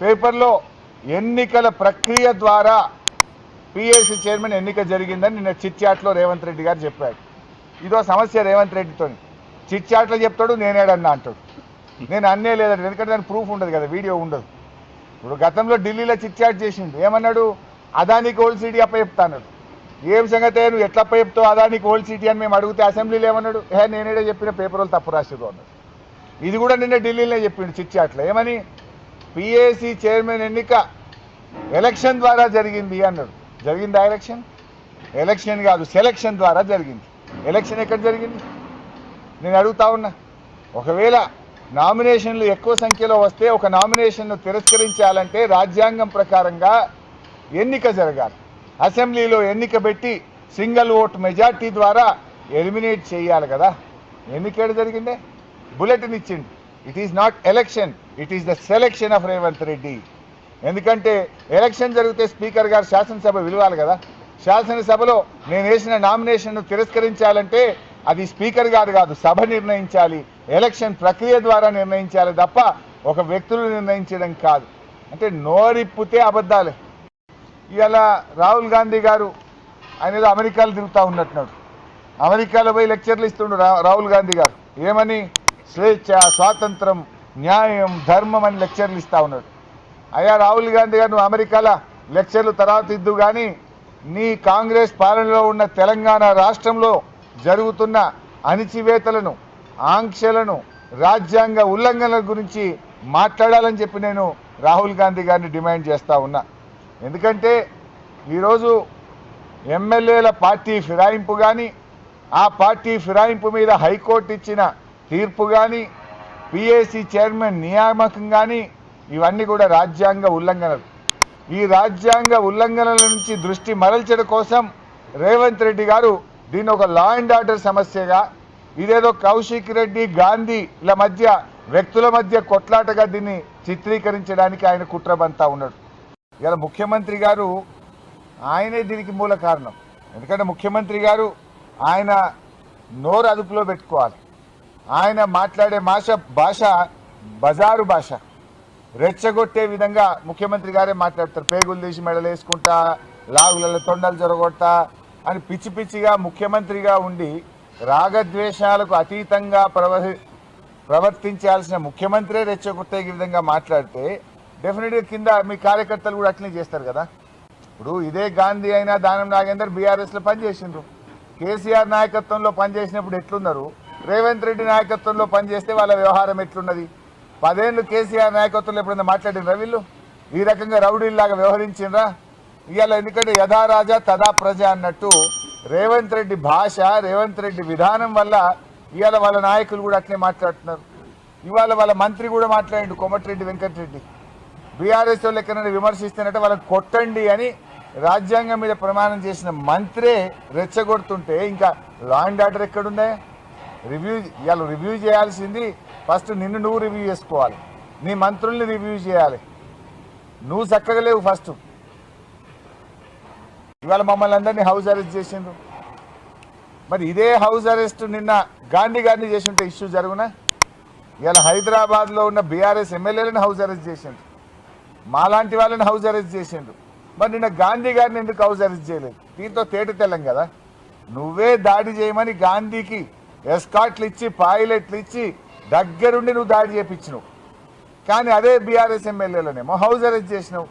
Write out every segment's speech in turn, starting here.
పేపర్లో ఎన్నికల ప్రక్రియ ద్వారా పిఎస్సి చైర్మన్ ఎన్నిక జరిగిందని నిన్న చిట్చాట్లో రేవంత్ రెడ్డి గారు చెప్పారు. ఇదో సమస్య రేవంత్ రెడ్డితో. చిట్చాట్లో చెప్తాడు, నేనేడన్నా అంటాడు. నేను అన్నే లేదంటే, ఎందుకంటే దానికి ప్రూఫ్ ఉండదు కదా, వీడియో ఉండదు. ఇప్పుడు గతంలో ఢిల్లీలో చిట్చాట్ చేసిండు. ఏమన్నాడు? అదానికి ఓల్డ్ సిటీ అప్పచెప్తా అన్నాడు. ఏం సంగతే, నువ్వు ఎట్లా అప్పచెప్తావు అదానికి ఓల్డ్ సిటీ అని మేము అడిగితే అసెంబ్లీలో ఏమన్నాడు? నేనేడే చెప్పిన, పేపర్ వాళ్ళు తప్పు రాసిరు అన్నాడు. ఇది కూడా నిన్న ఢిల్లీలో చెప్పిండు చిట్చాట్లో. ఏమని? పిఎస్సి చైర్మన్ ఎన్నిక ఎలక్షన్ ద్వారా జరిగింది అన్నాడు. జరిగిందా ఎలక్షన్? ఎలక్షన్ కాదు, సెలక్షన్ ద్వారా జరిగింది. ఎలక్షన్ ఎక్కడ జరిగింది? నేను అడుగుతా ఉన్నా. ఒకవేళ నామినేషన్లు ఎక్కువ సంఖ్యలో వస్తే ఒక నామినేషన్ను తిరస్కరించాలంటే రాజ్యాంగం ప్రకారంగా ఎన్నిక జరగాలి. అసెంబ్లీలో ఎన్నిక పెట్టి సింగిల్ ఓట్ మెజార్టీ ద్వారా ఎలిమినేట్ చేయాలి కదా. ఎన్నిక జరిగిందే, బులెటిన్ ఇచ్చింది. It is not election, it is the selection of Revanth Reddy. ఎందుకంటే ఎలక్షన్ జరిగితే స్పీకర్ గారు శాసనసభ విలువాలి కదా. శాసనసభలో నేను వేసిన నామినేషన్ను తిరస్కరించాలంటే అది స్పీకర్ గారు కాదు, సభ నిర్ణయించాలి. ఎలక్షన్ ప్రక్రియ ద్వారా నిర్ణయించాలి తప్ప ఒక వ్యక్తులు నిర్ణయించడం కాదు. అంటే నోరిప్పితే అబద్ధాలే. ఇవాళ రాహుల్ గాంధీ గారు ఆయన ఏదో అమెరికాలో తిరుగుతూ ఉన్నట్టున్నాడు. అమెరికాలో పోయి లెక్చర్లు ఇస్తుండు రాహుల్ గాంధీ గారు. ఏమని? స్వేచ్ఛ, స్వాతంత్రం, న్యాయం, ధర్మం అని లెక్చర్లు ఇస్తూ ఉన్నాడు. అయ్యా రాహుల్ గాంధీ గారు, నువ్వు అమెరికాలో లెక్చర్లు తర్వాత ఇద్దు కానీ నీ కాంగ్రెస్ పాలనలో ఉన్న తెలంగాణ రాష్ట్రంలో జరుగుతున్న అణిచివేతలను, ఆంక్షలను, రాజ్యాంగ ఉల్లంఘనల గురించి మాట్లాడాలని చెప్పి నేను రాహుల్ గాంధీ గారిని డిమాండ్ చేస్తూ ఉన్నా. ఎందుకంటే ఈరోజు ఎమ్మెల్యేల పార్టీ ఫిరాయింపు కానీ, ఆ పార్టీ ఫిరాయింపు మీద హైకోర్టు ఇచ్చిన తీర్పు కానీ, పిఎస్సి చైర్మన్ నియామకం కానీ, ఇవన్నీ కూడా రాజ్యాంగ ఉల్లంఘనలు. ఈ రాజ్యాంగ ఉల్లంఘనల నుంచి దృష్టి మరల్చడం కోసం రేవంత్ రెడ్డి గారు దీన్ని ఒక లా అండ్ ఆర్డర్ సమస్యగా, ఇదేదో కౌశిక్ రెడ్డి, గాంధీల మధ్య, వ్యక్తుల మధ్య కొట్లాటగా దీన్ని చిత్రీకరించడానికి ఆయన కుట్రబంతా ఉన్నాడు. ఇలా ముఖ్యమంత్రి గారు ఆయనే దీనికి మూల కారణం. ఎందుకంటే ముఖ్యమంత్రి గారు ఆయన నోరు అదుపులో పెట్టుకోవాలి. ఆయన మాట్లాడే భాష బజారు భాష, రెచ్చగొట్టే విధంగా ముఖ్యమంత్రి గారే మాట్లాడతారు. పేగులు తీసి మెడలు వేసుకుంటా, లాగులలో తొండలు జరగొట్టా అని పిచ్చి పిచ్చిగా ముఖ్యమంత్రిగా ఉండి రాగద్వేషాలకు అతీతంగా ప్రవర్తించాల్సిన ముఖ్యమంత్రే రెచ్చగొట్టే విధంగా మాట్లాడితే డెఫినెట్గా కింద మీ కార్యకర్తలు కూడా అట్లనే చేస్తారు కదా. ఇప్పుడు ఇదే గాంధీ అయినా దానం నాగేందర్ బీఆర్ఎస్లో పనిచేసిండ్రు. కేసీఆర్ నాయకత్వంలో పనిచేసినప్పుడు ఎట్లున్నారు, రేవంత్ రెడ్డి నాయకత్వంలో పనిచేస్తే వాళ్ళ వ్యవహారం ఎట్లున్నది? 10 ఏళ్ళు కేసీఆర్ నాయకత్వంలో ఎప్పుడైనా మాట్లాడినరా వీళ్ళు? ఈ రకంగా రౌడీల్లాగా వ్యవహరించిండ్రా? ఇవాళ ఎందుకంటే యథా రాజా తదా ప్రజ అన్నట్టు రేవంత్ రెడ్డి భాష, రేవంత్ రెడ్డి విధానం వల్ల ఇవాళ వాళ్ళ నాయకులు కూడా అట్లే మాట్లాడుతున్నారు. ఇవాళ వాళ్ళ మంత్రి కూడా మాట్లాడిండు, కోమటిరెడ్డి వెంకటరెడ్డి. బీఆర్ఎస్ వాళ్ళు ఎక్కడైనా విమర్శిస్తున్నట్టే వాళ్ళని కొట్టండి అని రాజ్యాంగం మీద ప్రమాణం చేసిన మంత్రే రెచ్చగొడుతుంటే ఇంకా లా అండ్ ఆర్డర్ ఎక్కడుందా? ఇవాళ రివ్యూ చేయాల్సింది ఫస్ట్ నిన్ను నువ్వు రివ్యూ చేసుకోవాలి, నీ మంత్రుల్ని రివ్యూ చేయాలి. నువ్వు చక్కగా లేవు ఫస్ట్. ఇవాళ మమ్మల్ని అందరినీ హౌస్ అరెస్ట్ చేసిండ్రు. మరి ఇదే హౌస్ అరెస్ట్ నిన్న గాంధీ గారిని చేసి ఉంటే ఇష్యూ జరుగునా? ఇవాళ హైదరాబాద్లో ఉన్న బీఆర్ఎస్ ఎమ్మెల్యేలను హౌస్ అరెస్ట్ చేసిండ్రు, మాలాంటి వాళ్ళని హౌస్ అరెస్ట్ చేసిండ్రు. మరి నిన్న గాంధీ గారిని ఎందుకు హౌస్ అరెస్ట్ చేయలేదు? దీంతో తేట తెల్లం కదా. నువ్వే దాడి చేయమని గాంధీకి ఎస్కాట్లు ఇచ్చి, పైలట్లు ఇచ్చి దగ్గరుండి నువ్వు దాడి చేయించినావు. కానీ అదే బీఆర్ఎస్ ఎమ్మెల్యేలనేమో హౌస్ అరెస్ట్ చేసినావు.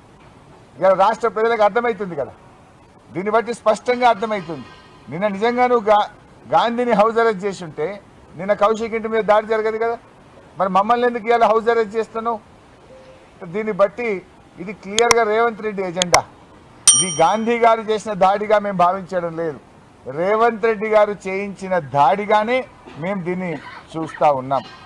ఇవాళ రాష్ట్ర ప్రజలకు అర్థమవుతుంది కదా. దీన్ని బట్టి స్పష్టంగా అర్థమవుతుంది. నిన్న నిజంగా నువ్వు గాంధీని హౌస్ అరెస్ట్ చేసి ఉంటే నిన్న కౌశిక్ ఇంటి మీద దాడి జరగదు కదా. మరి మమ్మల్ని ఎందుకు ఇవాళ హౌస్ అరెస్ట్ చేస్తున్నావు? దీన్ని బట్టి ఇది క్లియర్గా రేవంత్ రెడ్డి ఎజెండా. ఇది గాంధీ గారు చేసిన దాడిగా మేము భావించడం లేదు, రేవంత్ రెడ్డి గారు చేయించిన దాడిగానే మేము దీన్ని చూస్తూ ఉన్నాం.